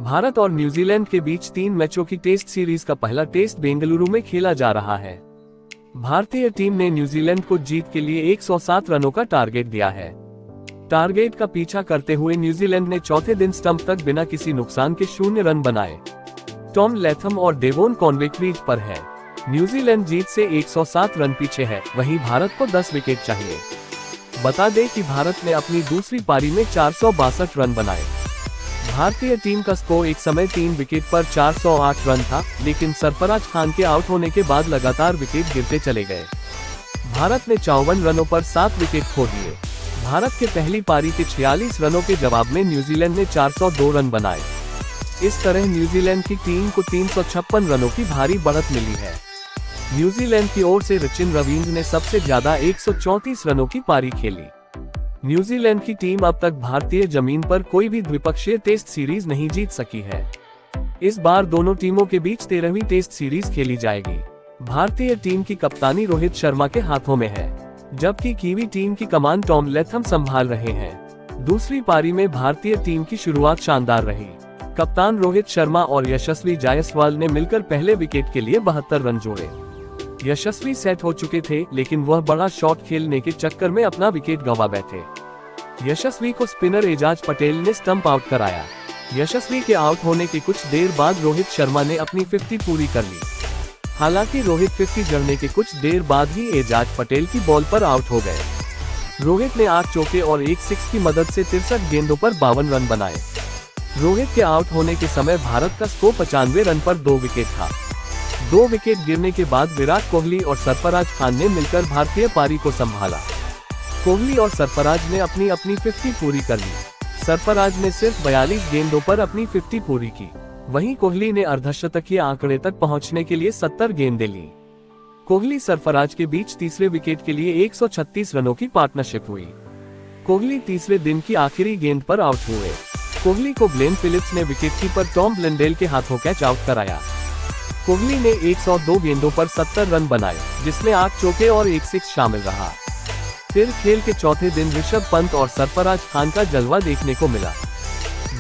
भारत और न्यूजीलैंड के बीच 3 मैचों की टेस्ट सीरीज का पहला टेस्ट बेंगलुरु में खेला जा रहा है। भारतीय टीम ने न्यूजीलैंड को जीत के लिए 107 रनों का टारगेट दिया है। टारगेट का पीछा करते हुए न्यूजीलैंड ने चौथे दिन स्टंप तक बिना किसी नुकसान के 0 रन बनाए। टॉम लैथम और डेवोन कॉनवे क्रीज पर है। न्यूजीलैंड जीत से 107 रन पीछे है, वहीं भारत को 10 विकेट चाहिए। बता दें कि भारत ने अपनी दूसरी पारी में 462 रन बनाए। भारतीय टीम का स्कोर एक समय 3 विकेट पर 408 रन था, लेकिन सरफराज खान के आउट होने के बाद लगातार विकेट गिरते चले गए। भारत ने 54 रनों पर 7 विकेट खो दिए। भारत के पहली पारी के 46 रनों के जवाब में न्यूजीलैंड ने 402 रन बनाए। इस तरह न्यूजीलैंड की टीम को 356 रनों की भारी बढ़त मिली है। न्यूजीलैंड की ओर से सचिन रविंद्र ने सबसे ज्यादा 134 रनों की पारी खेली। न्यूजीलैंड की टीम अब तक भारतीय जमीन पर कोई भी द्विपक्षीय टेस्ट सीरीज नहीं जीत सकी है। इस बार दोनों टीमों के बीच 13वीं टेस्ट सीरीज खेली जाएगी। भारतीय टीम की कप्तानी रोहित शर्मा के हाथों में है, जबकि कीवी टीम की कमान टॉम लैथम संभाल रहे हैं। दूसरी पारी में भारतीय टीम की शुरुआत शानदार रही। कप्तान रोहित शर्मा और यशस्वी जायसवाल ने मिलकर पहले विकेट के लिए 72 रन जोड़े। यशस्वी सेट हो चुके थे, लेकिन वह बड़ा शॉट खेलने के चक्कर में अपना विकेट गंवा बैठे। यशस्वी को स्पिनर एजाज पटेल ने स्टंप आउट कराया। यशस्वी के आउट होने के कुछ देर बाद रोहित शर्मा ने अपनी 50 पूरी कर ली। हालांकि रोहित 50 जड़ने के कुछ देर बाद ही एजाज पटेल की बॉल पर आउट हो गए। रोहित ने 8 चौके और 1 सिक्स की मदद से 63 गेंदों पर 52 रन बनाए। रोहित के आउट होने के समय भारत का स्कोर 95 रन पर 2 विकेट था। 2 विकेट गिरने के बाद विराट कोहली और सरफराज खान ने मिलकर भारतीय पारी को संभाला। कोहली और सरफराज ने अपनी 50 पूरी कर ली। सरफराज ने सिर्फ 42 गेंदों पर अपनी 50 पूरी की, वहीं कोहली ने अर्धशतकीय आंकड़े तक पहुंचने के लिए 70 गेंदें ली। कोहली सरफराज के बीच तीसरे विकेट के लिए 136 रनों की पार्टनरशिप हुई। कोहली तीसरे दिन की आखिरी गेंद पर आउट हुए। कोहली को ग्लेन फिलिप्स ने विकेटकीपर टॉम ब्लेंडेल के हाथों कैच आउट कराया। कोहली ने 102 गेंदों पर 70 रन बनाए, जिसमें 8 चौके और 1 सिक्स शामिल रहा। फिर खेल के चौथे दिन ऋषभ पंत और सरफराज खान का जलवा देखने को मिला।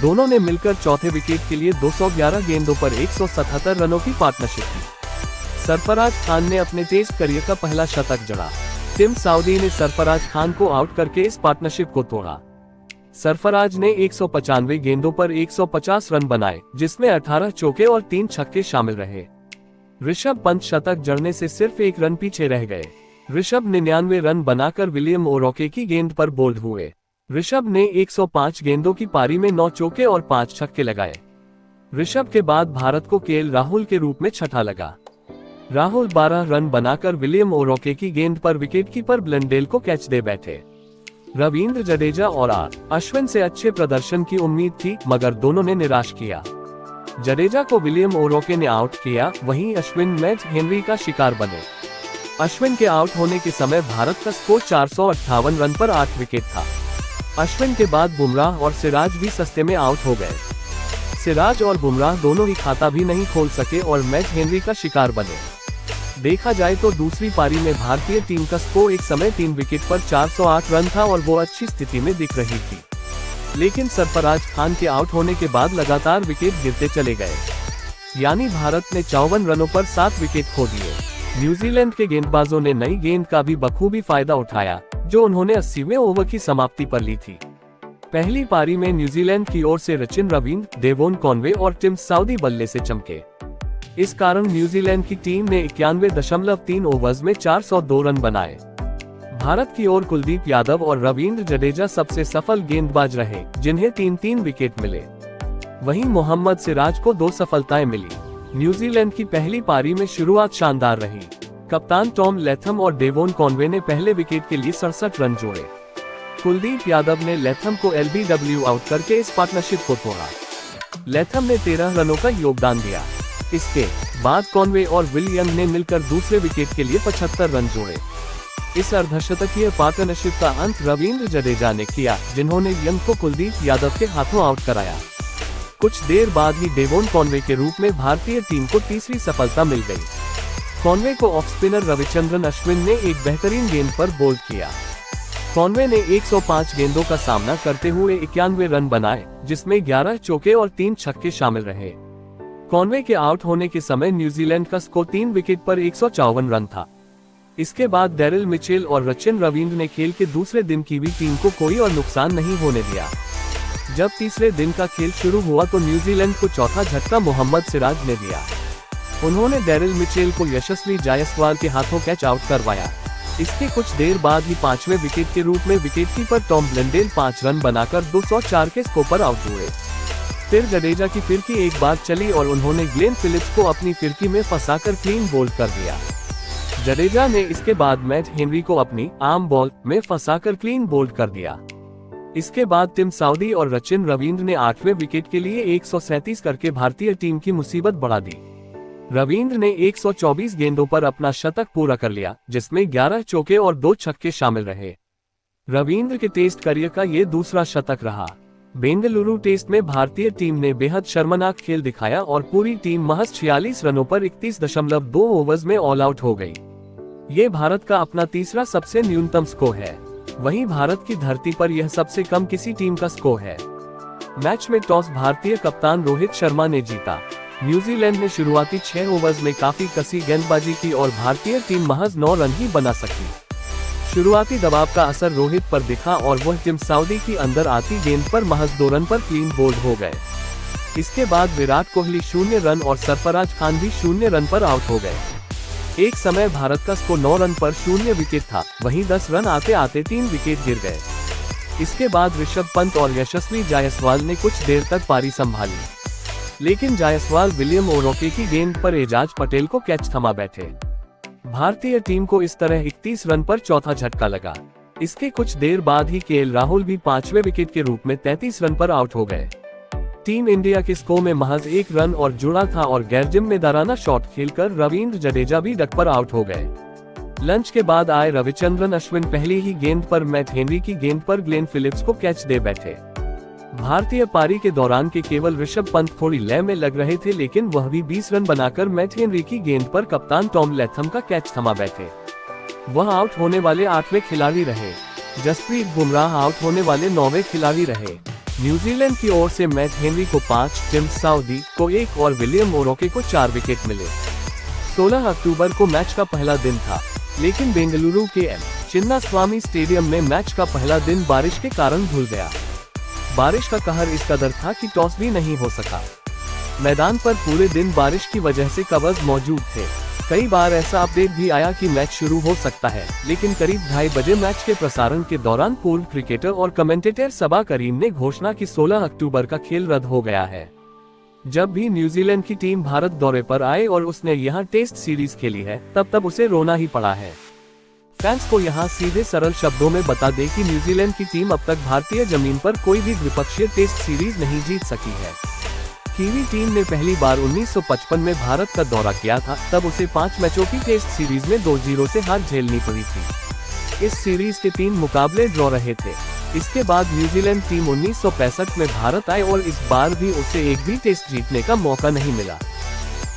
दोनों ने मिलकर चौथे विकेट के लिए 211 गेंदों पर 177 रनों की पार्टनरशिप की। सरफराज खान ने अपने टेस्ट करियर का पहला शतक जड़ा। टिम साउदी ने सरफराज खान को आउट करके इस पार्टनरशिप को तोड़ा। सरफराज ने 195 गेंदों पर 150 रन बनाए, जिसमें 18 चौके और 3 छक्के शामिल रहे। ऋषभ पंत शतक जड़ने से सिर्फ 1 रन पीछे रह गए। ऋषभ 99 रन बनाकर विलियम ओरोके की गेंद पर बोल्ड हुए। ऋषभ ने 105 गेंदों की पारी में 9 चौके और 5 छक्के लगाए। ऋषभ के बाद भारत को केएल राहुल के रूप में छठा लगा। राहुल 12 रन बनाकर विलियम ओरोके की गेंद पर विकेटकीपर ब्लेंडेल को कैच दे बैठे। रवींद्र जडेजा और अश्विन से अच्छे प्रदर्शन की उम्मीद थी, मगर दोनों ने निराश किया। जडेजा को विलियम ओरोके ने आउट किया, वहीं अश्विन मैच हेनरी का शिकार बने। अश्विन के आउट होने के समय भारत का स्कोर 458 रन पर 8 विकेट था। अश्विन के बाद बुमराह और सिराज भी सस्ते में आउट हो गए। सिराज और बुमराह दोनों ही खाता भी नहीं खोल सके और मैच हेनरी का शिकार बने। देखा जाए तो दूसरी पारी में भारतीय टीम का स्कोर एक समय 3 विकेट पर 408 रन था और वो अच्छी स्थिति में दिख रही थी, लेकिन सरफराज खान के आउट होने के बाद लगातार विकेट गिरते चले गए। यानी भारत ने 54 रनों पर 7 विकेट खो दिए। न्यूजीलैंड के गेंदबाजों ने नई गेंद का भी बखूबी फायदा उठाया, जो उन्होंने 80वें ओवर की समाप्ति पर ली थी। पहली पारी में न्यूजीलैंड की ओर से सचिन रविंद्र, डेवोन कॉनवे और टिम साउदी बल्ले से चमके। इस कारण न्यूजीलैंड की टीम ने 91.3 ओवर्स में 402 रन बनाए। भारत की ओर कुलदीप यादव और रवींद्र जडेजा सबसे सफल गेंदबाज रहे, जिन्हें 3-3 विकेट मिले। वहीं मोहम्मद सिराज को 2 सफलताएं मिली। न्यूजीलैंड की पहली पारी में शुरुआत शानदार रही। कप्तान टॉम लैथम और डेवोन कॉनवे ने पहले विकेट के लिए 67 रन जोड़े। कुलदीप यादव ने लैथम को LBW आउट करके इस पार्टनरशिप को तोड़ा। लैथम ने 13 रनों का योगदान दिया। इसके बाद कॉनवे और विलियम ने मिलकर दूसरे विकेट के लिए 75 रन जोड़े। इस अर्धशतकीय पार्टनरशिप का अंत रवींद्र जडेजा ने किया, जिन्होंने यंग को कुलदीप यादव के हाथों आउट कराया। कुछ देर बाद ही डेवोन कॉनवे के रूप में भारतीय टीम को तीसरी सफलता मिल गई। कॉनवे को ऑफ स्पिनर रविचंद्रन अश्विन ने एक बेहतरीन गेंद पर बोल्ड किया। कॉनवे ने 105 गेंदों का सामना करते हुए 91 रन बनाए, जिसमें 11 चौके और 3 छक्के शामिल रहे। कॉनवे के आउट होने के समय न्यूजीलैंड का स्कोर 3 विकेट पर 154 रन था। इसके बाद डैरिल मिचेल और रचिन रविंद्र ने खेल के दूसरे दिन कीवी टीम को कोई और नुकसान नहीं होने दिया। जब तीसरे दिन का खेल शुरू हुआ तो न्यूजीलैंड को चौथा झटका मोहम्मद सिराज ने दिया। उन्होंने डैरिल मिचेल को यशस्वी जायसवाल के हाथों कैच आउट करवाया। इसके कुछ देर बाद ही 5वें विकेट के रूप में विकेटकीपर टॉम ब्लेंडेल 5 रन बनाकर 204 के स्कोर पर आउट हुए। फिर जडेजा की फिरकी एक बार चली और उन्होंने ग्लेन फिलिप्स को अपनी फिरकी में फंसाकर क्लीन बोल्ड कर दिया। जडेजा ने इसके बाद मैट हेनरी को अपनी आर्म बॉल में फंसाकर क्लीन बोल्ड कर दिया। इसके बाद टिम साउदी और रचिन रविंद्र ने 8वें विकेट के लिए 137 करके भारतीय टीम की मुसीबत बढ़ा दी। रविंद्र ने 124 गेंदों पर अपना शतक पूरा कर लिया, जिसमें 11 चौके और 2 छक्के शामिल रहे। रविंद्र के टेस्ट करियर का ये दूसरा शतक रहा। बेंगलुरु टेस्ट में भारतीय टीम ने बेहद शर्मनाक खेल दिखाया और पूरी टीम महज 46 रनों पर 31.2 ओवर्स में ऑल आउट हो गई। ये भारत का अपना तीसरा सबसे न्यूनतम स्कोर है। वहीं भारत की धरती पर यह सबसे कम किसी टीम का स्कोर है। मैच में टॉस भारतीय कप्तान रोहित शर्मा ने जीता। न्यूजीलैंड ने शुरुआती 6 ओवर्स में काफी कसी गेंदबाजी की और भारतीय टीम महज 9 रन ही बना सकी। शुरुआती दबाव का असर रोहित पर दिखा और वह टिम साउदी की अंदर आती गेंद पर महज 2 रन पर क्लीन बोल्ड हो गए। इसके बाद विराट कोहली 0 रन और सरफराज खान भी 0 रन पर आउट हो गए। एक समय भारत का स्कोर 9 रन पर 0 विकेट था, वहीं 10 रन आते आते 3 विकेट गिर गए। इसके बाद ऋषभ पंत और यशस्वी जायसवाल ने कुछ देर तक पारी संभाली, लेकिन जायसवाल विलियम ओरोके की गेंद पर एजाज पटेल को कैच थमा बैठे। भारतीय टीम को इस तरह 31 रन पर चौथा झटका लगा। इसके कुछ देर बाद ही केएल राहुल भी 5वें विकेट के रूप में 33 रन पर आउट हो गए। टीम इंडिया के स्कोर में महज 1 रन और जुड़ा था और गैरजिम में दाराना शॉट खेलकर रविंद्र जडेजा भी डक पर आउट हो गए। लंच के बाद आए रविचंद्रन अश्विन पहली ही गेंद पर मैट हेनरी की गेंद पर ग्लेन फिलिप्स को कैच दे बैठे। भारतीय पारी के दौरान के केवल ऋषभ पंत थोड़ी लय में लग रहे थे, लेकिन वह भी 20 रन बनाकर मैट हेनरी की गेंद पर कप्तान टॉम लैथम का कैच थमा बैठे। वह आउट होने वाले 8वें खिलाड़ी रहे। जसप्रीत बुमराह आउट होने वाले 9वें खिलाड़ी रहे। न्यूजीलैंड की ओर से मैट हेनरी को 5, टिम साउदी को 1 और विलियम ओरोके को 4 विकेट मिले। 16 अक्टूबर को मैच का पहला दिन था, लेकिन बेंगलुरु के एम चिन्नास्वामी स्टेडियम में मैच का पहला दिन बारिश के कारण धुल गया। बारिश का कहर इस कदर था कि टॉस भी नहीं हो सका। मैदान पर पूरे दिन बारिश की वजह से कवर्स मौजूद थे। कई बार ऐसा अपडेट भी आया कि मैच शुरू हो सकता है, लेकिन करीब 2:30 बजे मैच के प्रसारण के दौरान पूर्व क्रिकेटर और कमेंटेटर सबा करीम ने घोषणा की 16 अक्टूबर का खेल रद्द हो गया है। जब भी न्यूजीलैंड की टीम भारत दौरे पर आए और उसने यहाँ टेस्ट सीरीज खेली है, तब उसे रोना ही पड़ा है। फैंस को यहाँ सीधे सरल शब्दों में बता दे कि न्यूजीलैंड की टीम अब तक भारतीय जमीन पर कोई भी द्विपक्षीय टेस्ट सीरीज नहीं जीत सकी है। कीवी टीम ने पहली बार 1955 में भारत का दौरा किया था, तब उसे 5 मैचों की टेस्ट सीरीज में 2-0 से हार झेलनी पड़ी थी। इस सीरीज के 3 मुकाबले ड्रॉ रहे थे। इसके बाद न्यूजीलैंड टीम 1965 में भारत आई और इस बार भी उसे एक भी टेस्ट जीतने का मौका नहीं मिला।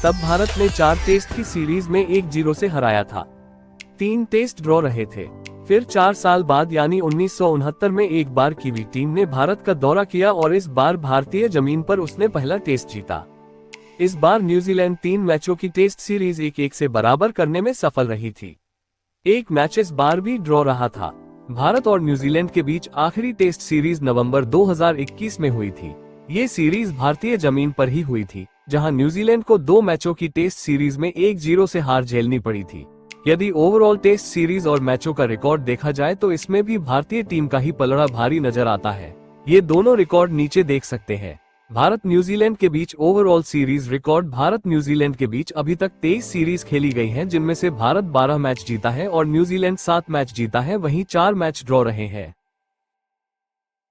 तब भारत ने 4 टेस्ट की सीरीज में 1-0 से हराया था। 3 टेस्ट ड्रॉ रहे थे। फिर 4 साल बाद यानी 1969 में एक बार कीवी टीम ने भारत का दौरा किया और इस बार भारतीय जमीन पर उसने पहला टेस्ट जीता। इस बार न्यूजीलैंड 3 मैचों की टेस्ट सीरीज 1-1 से बराबर करने में सफल रही थी। एक मैच इस बार भी ड्रॉ रहा था। भारत और न्यूजीलैंड के बीच आखिरी टेस्ट सीरीज नवंबर 2021 में हुई थी। ये सीरीज भारतीय जमीन पर ही हुई थी, जहां न्यूजीलैंड को 2 मैचों की टेस्ट सीरीज में 1-0 से हार झेलनी पड़ी थी। यदि ओवरऑल टेस्ट सीरीज और मैचों का रिकॉर्ड देखा जाए तो इसमें भी भारतीय टीम का ही पलड़ा भारी नजर आता है। ये दोनों रिकॉर्ड नीचे देख सकते हैं। भारत न्यूजीलैंड के बीच overall series record. Bharat New Zealand के बीच अभी तक 23 सीरीज खेली गई हैं, जिनमें से भारत 12 मैच जीता है और न्यूजीलैंड 7 मैच जीता है, वहीं 4 मैच ड्रॉ रहे हैं।